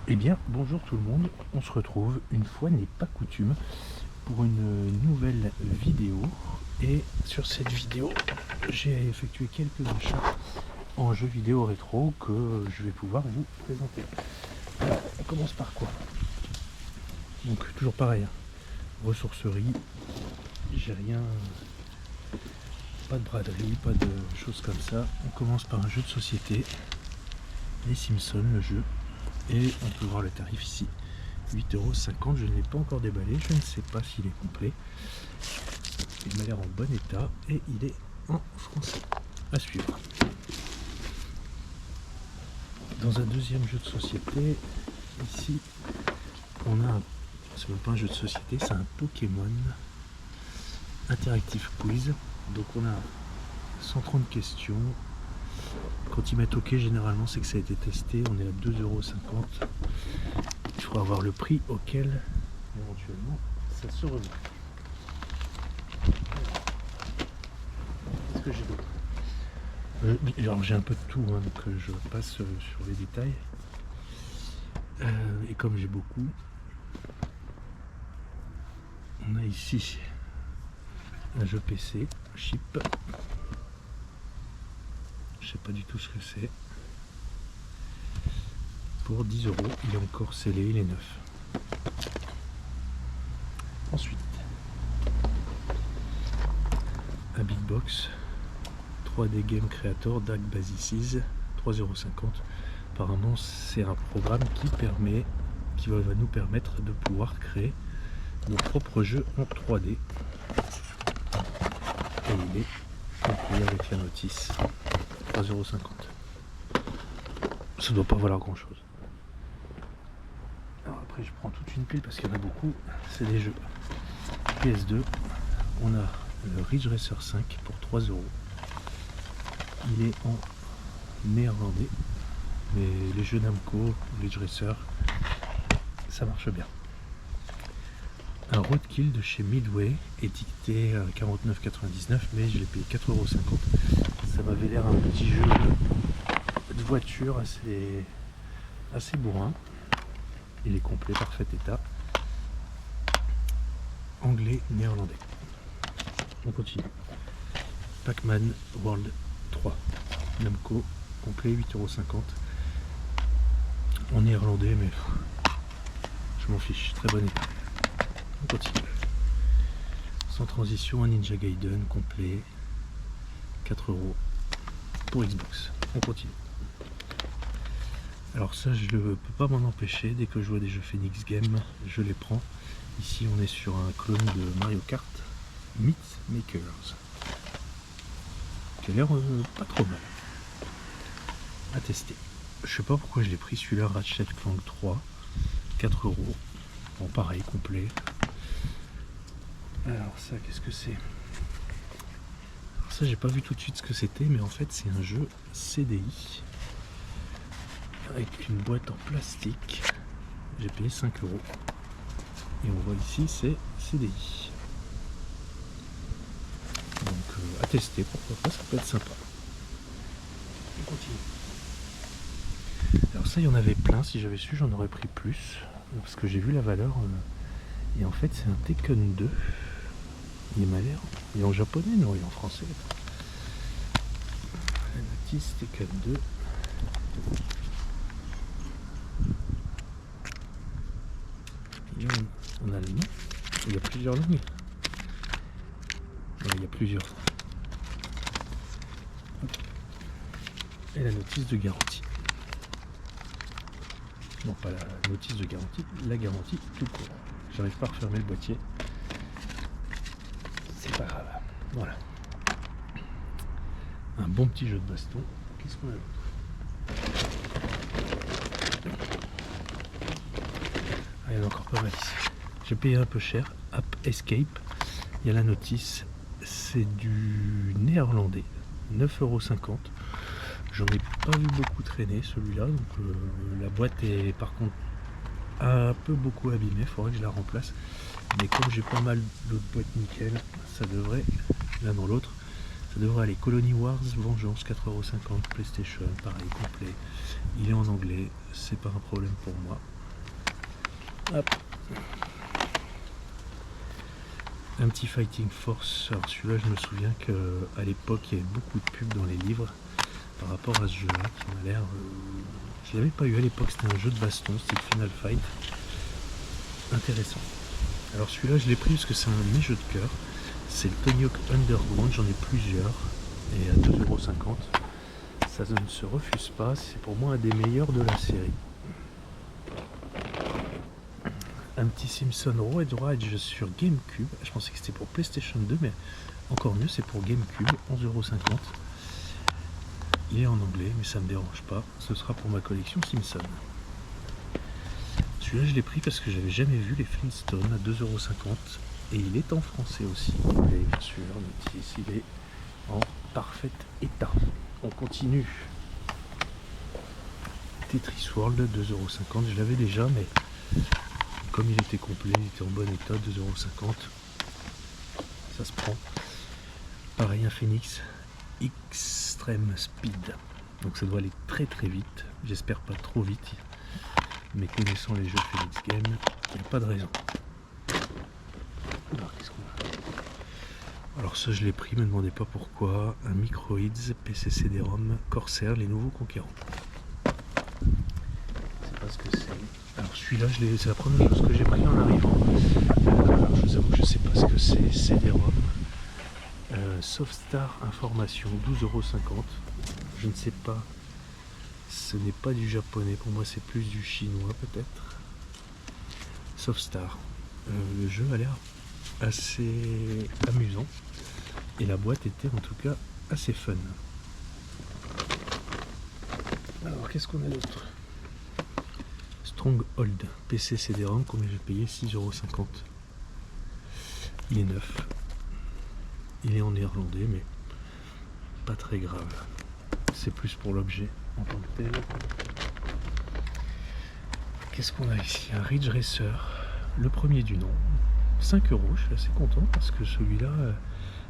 Eh bien, bonjour tout le monde, on se retrouve, une fois n'est pas coutume, pour une nouvelle vidéo. Et sur cette vidéo, j'ai effectué quelques achats en jeux vidéo rétro que je vais pouvoir vous présenter. Alors, on commence par quoi? Donc, toujours pareil, ressourcerie, j'ai rien, pas de braderie, pas de choses comme ça. On commence par un jeu de société, Les Simpsons, le jeu. Et on peut voir le tarif ici, 8,50 €. Je ne l'ai pas encore déballé, je ne sais pas s'il est complet. Il m'a l'air en bon état et il est en français. À suivre. Dans un deuxième jeu de société, ici, on a c'est même pas un jeu de société, c'est un Pokémon Interactive Quiz. Donc on a 130 questions. Quand ils mettent OK, généralement c'est que ça a été testé. On est à 2,50 €. Il faudra avoir le prix auquel éventuellement ça se revend. Qu'est-ce que j'ai d'autre? Alors j'ai un peu de tout, donc je passe sur les détails. Et comme j'ai beaucoup, on a ici un jeu PC, Chip. Je sais pas du tout ce que c'est. Pour 10 €, il est encore scellé, il est neuf. Ensuite, un Big Box 3D Game Creator DAG Basices, 3,50 €. Apparemment, c'est un programme qui va nous permettre de pouvoir créer nos propres jeux en 3D. Et il est compris avec la notice, 3,50 €. Ça doit pas valoir grand chose. Alors après, je prends toute une pile parce qu'il y en a beaucoup. C'est des jeux PS2. On a le Ridge Racer 5 pour 3 €. Il est en néerlandais, mais les jeux Namco, Ridge Racer, ça marche bien. Un Roadkill de chez Midway, étiqueté à 49,99 €, mais je l'ai payé 4,50 €. Ça m'avait l'air un petit jeu de voiture assez bourrin. Il est complet, parfait état. Anglais, néerlandais. On continue. Pac-Man World 3. Namco, complet, 8,50 €. En néerlandais, mais je m'en fiche, très bon état. On continue. Sans transition, un Ninja Gaiden complet, 4 € pour Xbox. On continue. Alors ça, je ne peux pas m'en empêcher. Dès que je vois des jeux Phoenix Game, je les prends. Ici, on est sur un clone de Mario Kart, Myth Makers, qui a l'air pas trop mal à tester. Je sais pas pourquoi je l'ai pris celui-là, Ratchet Clank 3, 4 €. Bon, pareil, complet. Alors ça, qu'est-ce que c'est? Alors ça, j'ai pas vu tout de suite ce que c'était, mais en fait, c'est un jeu CDI avec une boîte en plastique. J'ai payé 5 €. Et on voit ici, c'est CDI. Donc à tester, pourquoi pas, ça peut être sympa. On continue. Alors ça, il y en avait plein. Si j'avais su, j'en aurais pris plus, parce que j'ai vu la valeur. Et en fait, c'est un Tekken 2. Il m'a l'air. Il est en japonais? Non, il est en français. La notice Tekken 2. Il est en allemand. Il y a plusieurs langues. Ouais, il y a plusieurs. Et la notice de garantie. Non, pas la notice de garantie, la garantie tout court. J'arrive pas à refermer le boîtier. C'est pas grave. Voilà. Un bon petit jeu de baston. Qu'est-ce qu'on a d'autre? Ah, il y en a encore pas mal ici. J'ai payé un peu cher. App Escape. Il y a la notice. C'est du néerlandais. 9,50 €. J'en ai pas vu beaucoup traîner celui-là. Donc la boîte est par contre un peu beaucoup abîmée. Il faudrait que je la remplace. Mais comme j'ai pas mal d'autres boîtes nickel, ça devrait, l'un dans l'autre, ça devrait aller. Colony Wars Vengeance, 4,50 €, PlayStation, pareil, complet. Il est en anglais, c'est pas un problème pour moi. Hop. Un petit Fighting Force. Alors celui-là, je me souviens qu'à l'époque, il y avait beaucoup de pubs dans les livres par rapport à ce jeu-là qui m'a l'air... Je l'avais pas eu à l'époque, c'était un jeu de baston, c'était Final Fight. Intéressant. Alors celui-là, je l'ai pris parce que c'est un de mes jeux de cœur. C'est le Tony Hawk Underground, j'en ai plusieurs. Et à 2,50 €. Ça ne se refuse pas, c'est pour moi un des meilleurs de la série. Un petit Simpson Road Rage sur GameCube. Je pensais que c'était pour PlayStation 2, mais encore mieux, c'est pour GameCube, 11,50 €. Il est en anglais, mais ça ne me dérange pas. Ce sera pour ma collection Simpson. Celui-là, je l'ai pris parce que j'avais jamais vu les Flintstones à 2,50 €. Et il est en français aussi. Et bien sûr, notice, il est en parfait état. On continue. Tetris World, 2,50 €. Je l'avais déjà, mais comme il était complet, il était en bon état, 2,50 €. Ça se prend. Pareil, un Phoenix Extreme Speed. Donc ça doit aller très très vite. J'espère pas trop vite. Mais connaissant les jeux Phoenix Game, il n'y a pas de raison. Alors, qu'est-ce qu'on a ? Alors ça je l'ai pris, me demandez pas pourquoi. Un Microids PC CD-ROM Corsair, les nouveaux conquérants. Je sais pas ce que c'est. Alors celui-là, c'est la première chose que j'ai pris en arrivant. Alors je vous avoue que je sais pas ce que c'est. CD-ROM. Softstar Information, 12,50 €. Je ne sais pas. Ce n'est pas du japonais. Pour moi, c'est plus du chinois peut-être. Softstar. Le jeu a l'air assez amusant. Et la boîte était en tout cas assez fun. Alors, qu'est-ce qu'on a d'autre ? Stronghold, PC CD-ROM, combien j'ai payé ? 6,50 €. Il est neuf. Il est en néerlandais, mais pas très grave. C'est plus pour l'objet en tant que tel. Qu'est-ce qu'on a ici ? Un Ridge Racer, le premier du nom. 5 €, je suis assez content parce que celui-là,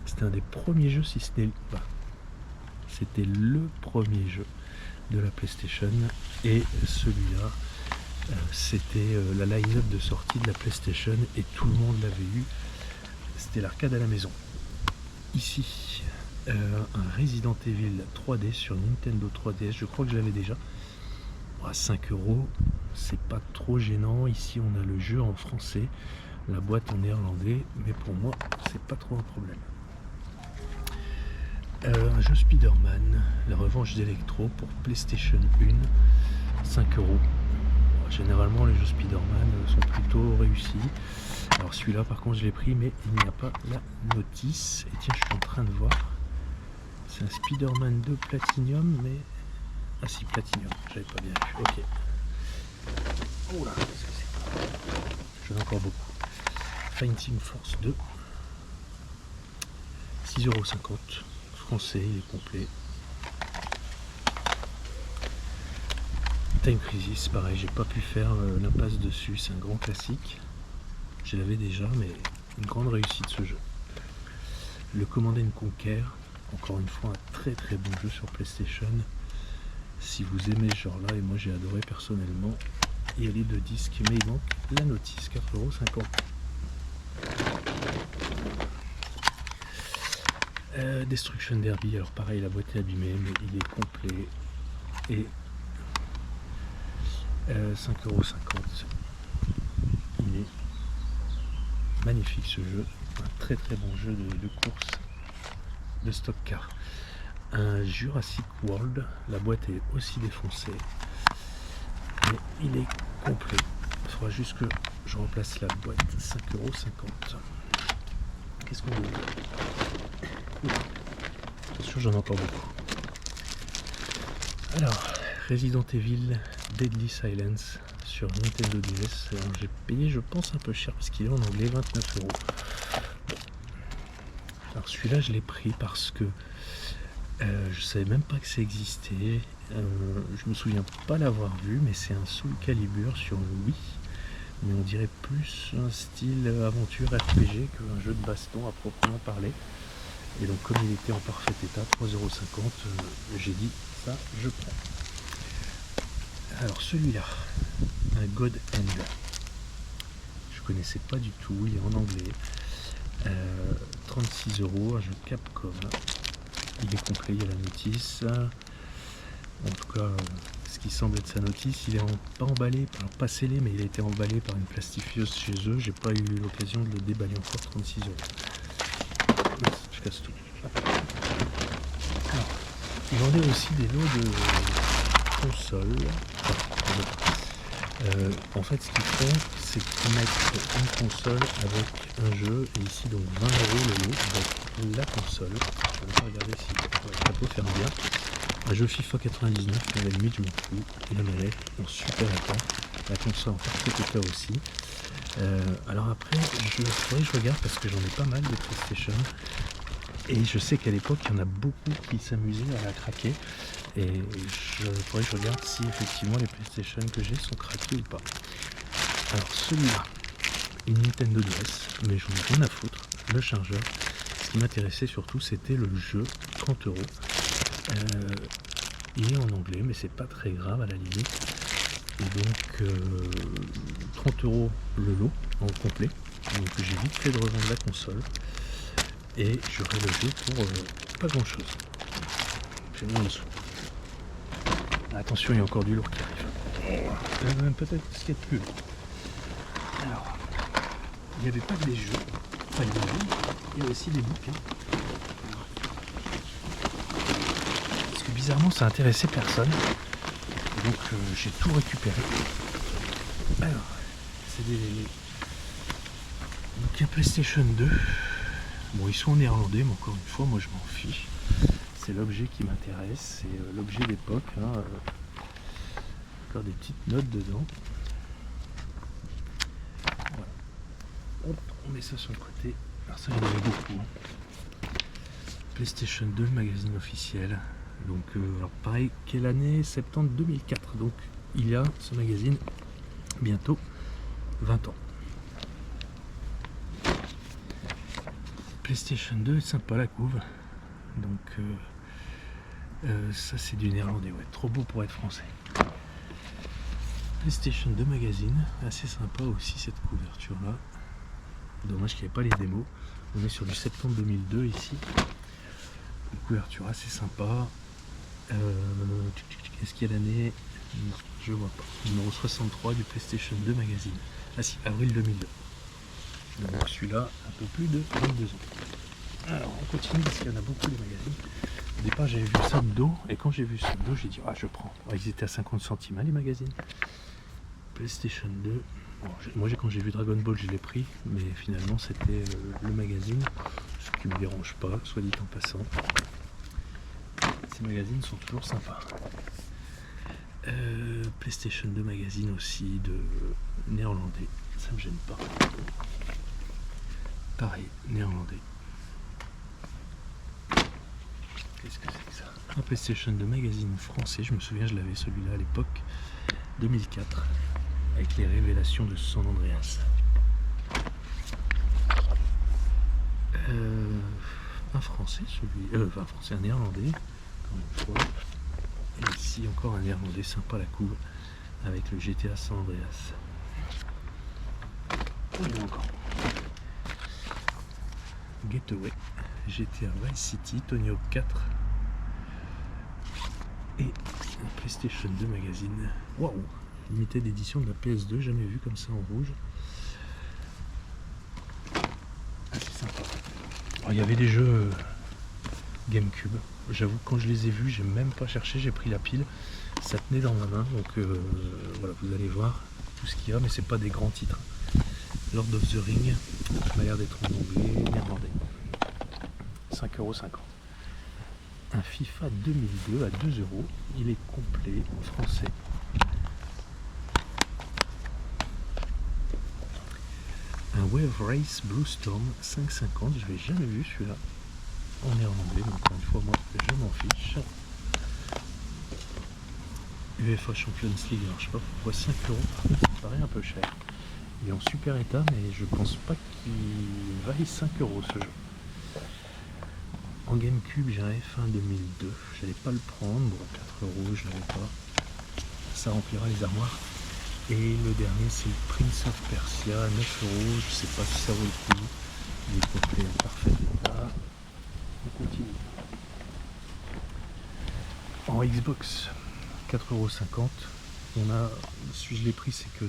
c'était un des premiers jeux, si ce n'est... Bah, c'était le premier jeu de la PlayStation. Et celui-là, c'était la line-up de sortie de la PlayStation et tout le monde l'avait eu. C'était l'arcade à la maison. Ici, un Resident Evil 3D sur Nintendo 3DS. Je crois que je l'avais déjà. À 5 €, c'est pas trop gênant. Ici, on a le jeu en français, la boîte en néerlandais, mais pour moi, c'est pas trop un problème. Un jeu Spider-Man, la revanche d'Electro pour PlayStation 1, 5 €. Généralement, les jeux Spider-Man sont plutôt réussis. Alors celui-là, par contre, je l'ai pris, mais il n'y a pas la notice. Et tiens, je suis en train de voir. C'est un Spider-Man 2 Platinum, mais... Ah si, Platinum, j'avais pas bien vu. Ok. Oh là, qu'est-ce que c'est ? J'en ai encore beaucoup. Fighting Force 2. 6,50 €. Français, il est complet. Time Crisis, pareil, j'ai pas pu faire l'impasse dessus, c'est un grand classique. Je l'avais déjà, mais une grande réussite ce jeu. Le Command & Conquer, encore une fois un très très bon jeu sur PlayStation. Si vous aimez ce genre là, et moi j'ai adoré personnellement, il y a les 2 disques, mais il manque la notice, 4,50 €. Destruction Derby, alors pareil, la boîte est abîmée, mais il est complet. Et 5,50 €. Il est magnifique ce jeu, un très très bon jeu de course de stock car. Un Jurassic World, la boîte est aussi défoncée, mais il est complet. Il faudra juste que je remplace la boîte. 5,50 €. Qu'est-ce qu'on a ? Attention, j'en ai encore beaucoup. Alors, Resident Evil Deadly Silence sur Nintendo DS. Alors, j'ai payé, je pense, un peu cher parce qu'il est en anglais, 29 €. Bon. Alors celui-là, je l'ai pris parce que je savais même pas que ça existait. Je me souviens pas l'avoir vu, mais c'est un Soul Calibur sur Wii. Mais on dirait plus un style aventure RPG qu'un jeu de baston à proprement parler. Et donc comme il était en parfait état, 3,50 €, j'ai dit ça, je prends. Alors celui-là, un God End. connaissais pas du tout, il est en anglais. 36 €, un jeu Capcom. Il est complet, il y a la notice. En tout cas, ce qui semble être sa notice, il est pas emballé, alors pas scellé, mais il a été emballé par une plastifieuse chez eux. J'ai pas eu l'occasion de le déballer encore, 36 €. Je casse tout. Alors, ils vendaient aussi des lots de consoles. En fait, ce qu'ils font, c'est qu'ils mettent une console avec un jeu, et ici donc 20 € le lot avec la console. Je vais pas regarder si ça peut faire bien. Un jeu FIFA 99, mais à la limite je m'en fous. Et la manette en super état, la console en parfait état aussi. Alors après, faudrait que je regarde parce que j'en ai pas mal de PlayStation. Et je sais qu'à l'époque, il y en a beaucoup qui s'amusaient à la craquer. Et faudrait que je regarde si effectivement les PlayStation que j'ai sont craqués ou pas. Alors celui-là, une Nintendo DS, mais j'en ai rien à foutre. Le chargeur, ce qui m'intéressait surtout, c'était le jeu, 30 €. Il est en anglais, mais c'est pas très grave à la limite. Et donc 30 € le lot en complet. Donc j'ai vite fait de revendre la console. Et j'aurai le jeu pour pas grand chose. J'ai mis en dessous. Attention, il y a encore du lourd qui arrive. Peut-être ce qu'il y a de plus lourd. Alors, il n'y avait pas que des jeux. Enfin, il y avait aussi des bouquins. Parce que bizarrement, ça intéressait personne. Et donc, j'ai tout récupéré. Alors, c'est des bouquins PlayStation 2. Bon, ils sont en néerlandais, mais encore une fois, moi je m'en fiche. C'est l'objet qui m'intéresse, c'est l'objet d'époque. Encore des petites notes dedans. Voilà. Hop, on met ça sur le côté. Alors ça, j'en avais beaucoup. PlayStation 2, le magazine officiel. Donc, alors pareil, quelle année? Septembre 2004. Donc, il y a ce magazine bientôt 20 ans. PlayStation 2 est sympa la couve, donc ça c'est du néerlandais, ouais, trop beau pour être français. PlayStation 2 magazine, assez sympa aussi cette couverture là, dommage qu'il n'y ait pas les démos. On est sur du septembre 2002 ici, une couverture assez sympa. Est-ce qu'il y a l'année? Non, je vois pas. Numéro 63 du PlayStation 2 magazine, ah si, avril 2002. Donc celui-là, un peu plus de 22 ans. Alors on continue parce qu'il y en a beaucoup les magazines. Au départ j'avais vu ça de dos, et quand j'ai vu ça de dos, j'ai dit ah je prends. Ils étaient à 50 centimes les magazines. PlayStation 2. Bon, moi quand j'ai vu Dragon Ball je l'ai pris, mais finalement c'était le magazine, ce qui me dérange pas, soit dit en passant. Ces magazines sont toujours sympas. PlayStation 2 magazine aussi de néerlandais, ça me gêne pas. Pareil, néerlandais. Qu'est-ce que c'est que ça? Un PlayStation 2 magazine français, je me souviens, je l'avais celui-là à l'époque, 2004, avec les révélations de San Andreas. Un français, un français, un néerlandais, encore une fois. Et ici encore un néerlandais sympa la couve, avec le GTA San Andreas. Il y en a encore. Getaway, GTA Vice City, Tony Hawk 4 et un PlayStation 2 magazine. Waouh, limité d'édition de la PS2, jamais vu comme ça en rouge. Ah, c'est sympa. Alors, il y avait des jeux GameCube. J'avoue que quand je les ai vus, j'ai même pas cherché, j'ai pris la pile. Ça tenait dans ma main, donc voilà, vous allez voir tout ce qu'il y a, mais c'est pas des grands titres. Lord of the Ring, ça m'a l'air d'être en anglais, néerlandais. 5,50 €. Un FIFA 2002 à 2 €. Il est complet en français. Un Wave Race Blue Storm 5,50 €. Je l'avais jamais vu celui-là en néerlandais, donc encore une fois, moi je m'en fiche. UEFA Champions League, alors je sais pas pourquoi 5 €, ça me paraît un peu cher. Il est en super état, mais je pense pas qu'il vaille 5 € ce jeu. En GameCube, j'ai un F1 2002, j'allais pas le prendre, bon 4 € je l'avais pas. Ça remplira les armoires Et le dernier c'est le Prince of Persia, 9 euros. Je sais pas si ça vaut le coup. Il est complet en parfait état. On continue. En Xbox, 4,50 €. On a, si je l'ai pris, c'est que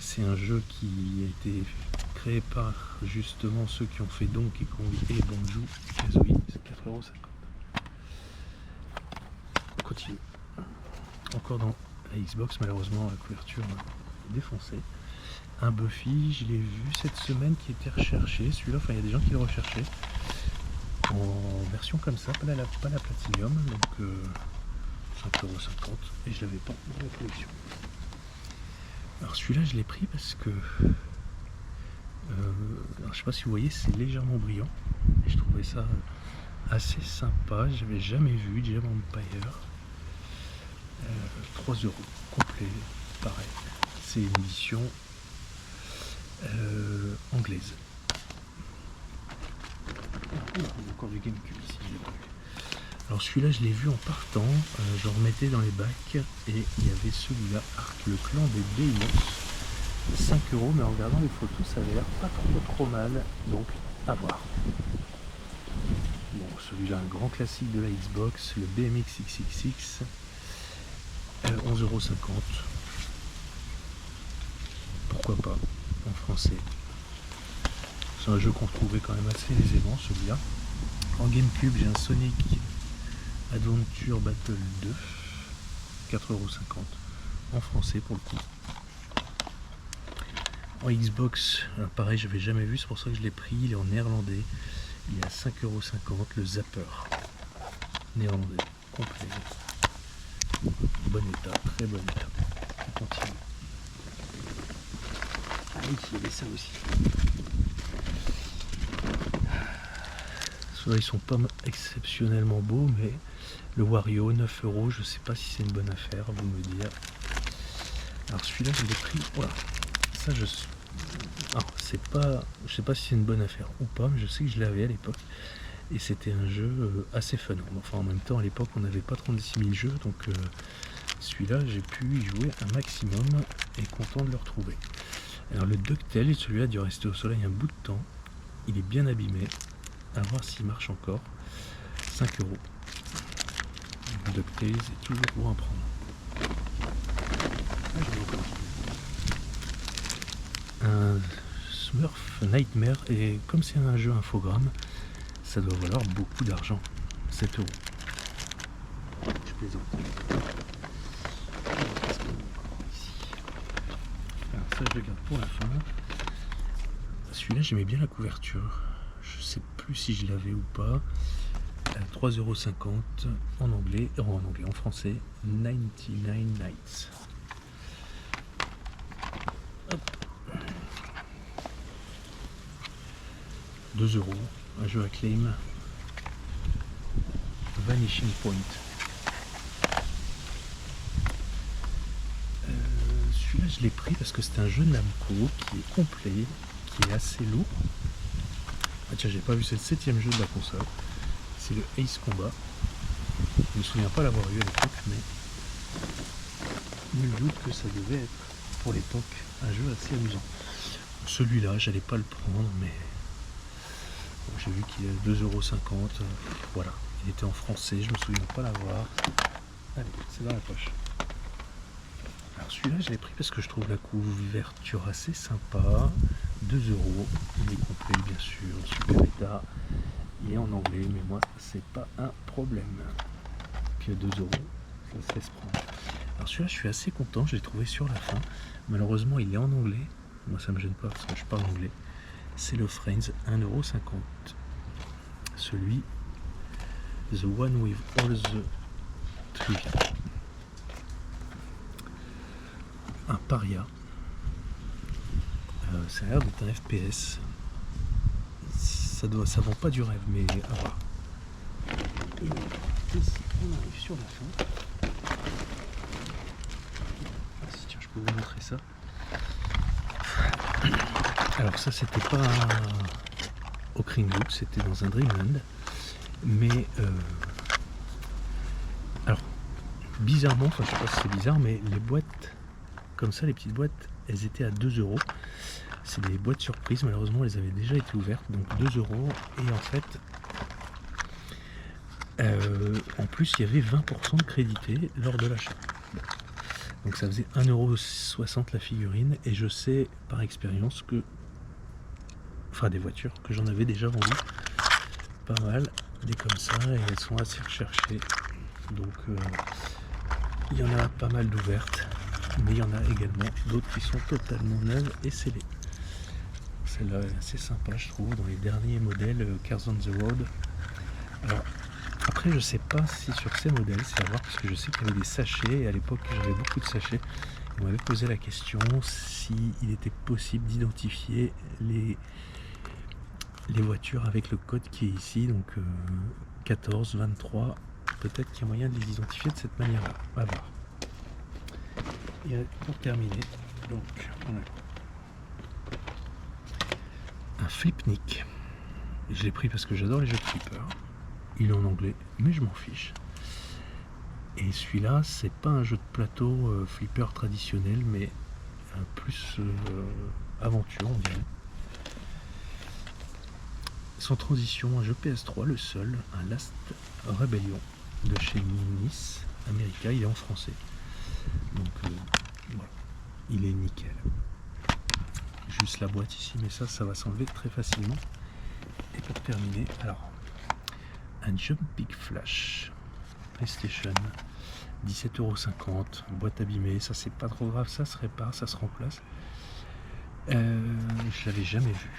c'est un jeu qui a été créé par justement ceux qui ont fait Donkey Kong et Banjo Kazooie. C'est 4,50 €. On continue. Encore dans la Xbox, malheureusement la couverture est défoncée. Un Buffy, je l'ai vu cette semaine qui était recherché. Celui-là, enfin il y a des gens qui le recherchaient en version comme ça, pas la Platinum, donc 5,50 € et je l'avais pas dans la collection. Alors celui-là je l'ai pris parce que alors, je sais pas si vous voyez, c'est légèrement brillant et je trouvais ça assez sympa. J'avais jamais vu Jam Empire. 3 € complet, pareil. C'est une édition anglaise. Il y a encore du GameCube ici, je l'ai pas vu. Alors celui-là je l'ai vu en partant, je le remettais dans les bacs et il y avait celui-là, Arc le clan des Deimos, 5 €, mais en regardant les photos ça avait l'air pas trop mal, donc à voir. Bon, celui-là un grand classique de la Xbox, le BMX XXX, 11,50 €. Pourquoi pas, en français. C'est un jeu qu'on trouvait quand même assez aisément celui-là. En GameCube j'ai un Sonic Adventure Battle 2, 4,50 € en français pour le coup. En Xbox, pareil, je n'avais jamais vu, c'est pour ça que je l'ai pris, il est en néerlandais, il est à 5,50 €, le Zapper. Néerlandais, complet. Bon état, très bon état. On continue. Ah oui, il y avait ça aussi. Ceux-là, ils sont pas exceptionnellement beaux, mais le Wario, 9 €, je sais pas si c'est une bonne affaire, vous me dire. Alors celui-là, je l'ai pris, voilà. Ça, alors, je sais pas si c'est une bonne affaire ou pas, mais je sais que je l'avais à l'époque. Et c'était un jeu assez fun. Enfin, en même temps, à l'époque, on n'avait pas 36 000 jeux, donc celui-là, j'ai pu y jouer un maximum et content de le retrouver. Alors le DuckTales, celui-là a dû rester au soleil un bout de temps. Il est bien abîmé. À voir s'il marche encore. 5 €. DuckTales est toujours bon à prendre. Ah, j'en ai encore un Smurf Nightmare, et comme c'est un jeu infogramme, ça doit valoir beaucoup d'argent. 7 €. Je plaisante. Alors ça je le garde pour la fin. Celui-là j'aimais bien la couverture. Je sais plus si je l'avais ou pas. 3,50 € en anglais, en français, 99 Nights. Hop. 2 €, un jeu à claim, Vanishing Point. Celui-là je l'ai pris parce que c'est un jeu Namco qui est complet, qui est assez lourd. Ah tiens, j'ai pas vu, c'est le 7e jeu de la console. C'est le Ace Combat. Je me souviens pas l'avoir eu à l'époque, mais nul doute que ça devait être pour l'époque un jeu assez amusant. Celui-là, j'allais pas le prendre, mais bon, j'ai vu qu'il est à 2,50 €. Voilà, il était en français, je me souviens pas l'avoir. Allez, c'est dans la poche. Alors celui-là, je l'ai pris parce que je trouve la couverture assez sympa. 2 €, il est complet bien sûr, super état. Il est en anglais, mais moi c'est pas un problème. Puis à 2 €, ça se laisse prendre. Alors celui-là, je suis assez content, je l'ai trouvé sur la fin. Malheureusement, il est en anglais. Moi ça me gêne pas parce que je parle anglais. C'est le Friends, 1,50 €. Celui The One with All the Trivia. Un Paria. Ça a l'air d'être un FPS. Ça vend pas du rêve, mais à voir. Et ici, on arrive sur la fin. Ah si, tiens, je peux vous montrer ça. Alors ça, c'était pas au Kringlook, c'était dans un Dreamland. Mais alors bizarrement, enfin je sais pas si c'est bizarre, mais les boîtes comme ça, les petites boîtes, elles étaient à 2 euros. C'est des boîtes surprises, malheureusement elles avaient déjà été ouvertes, donc 2 euros. Et en fait, en plus il y avait 20% de crédité lors de l'achat. Donc ça faisait 1,60 € la figurine, et je sais par expérience que, enfin des voitures, que j'en avais déjà vendues pas mal, des comme ça, et elles sont assez recherchées. Donc il y en a pas mal d'ouvertes, mais il y en a également d'autres qui sont totalement neuves et scellées. Celle-là est assez sympa, je trouve, dans les derniers modèles Cars on the Road. Alors après, je sais pas si sur ces modèles, c'est à voir, parce que je sais qu'il y avait des sachets, et à l'époque j'avais beaucoup de sachets. On m'avait posé la question s'il était possible d'identifier les voitures avec le code qui est ici, donc 14, 23. Peut-être qu'il y a moyen de les identifier de cette manière-là. On va voir. Et pour terminer, donc on a un Flipnik. Je l'ai pris parce que j'adore les jeux de flipper. Il est en anglais, mais je m'en fiche. Et celui-là, c'est pas un jeu de plateau flipper traditionnel, mais plus aventure, on dirait. Sans transition, un jeu PS3, le seul, un Last Rebellion de chez Nice America. Il est en français, donc voilà, il est nickel. Juste la boîte ici, mais ça va s'enlever très facilement. Et pour terminer, alors un Jumping Flash PlayStation, 17,50 €, boîte abîmée, ça c'est pas trop grave, ça se répare, ça se remplace. Je l'avais jamais vu,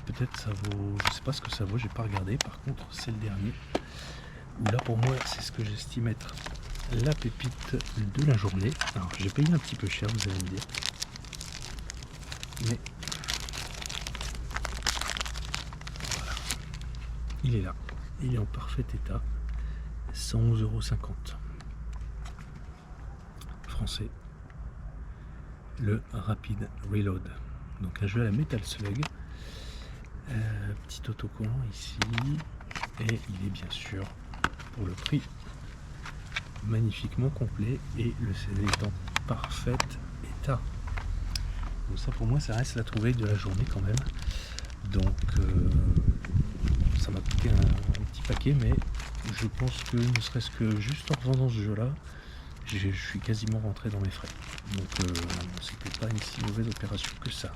peut-être ça vaut, je sais pas ce que ça vaut, j'ai pas regardé. Par contre c'est le dernier, où là pour moi c'est ce que j'estime être la pépite de la journée. Alors j'ai payé un petit peu cher, vous allez me dire, mais voilà, il est là, il est en parfait état, 111,50 € français, le Rapid Reload, donc un jeu à la Metal Slug. Petit autocollant ici, et il est bien sûr pour le prix magnifiquement complet, et le CD est en parfait état. Donc ça pour moi ça reste la trouvaille de la journée quand même. Donc ça m'a coûté un petit paquet, mais je pense que ne serait-ce que juste en revendant ce jeu là, je suis quasiment rentré dans mes frais. Donc c'était pas une si mauvaise opération que ça.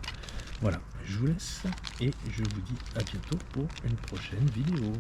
Voilà, je vous laisse et je vous dis à bientôt pour une prochaine vidéo.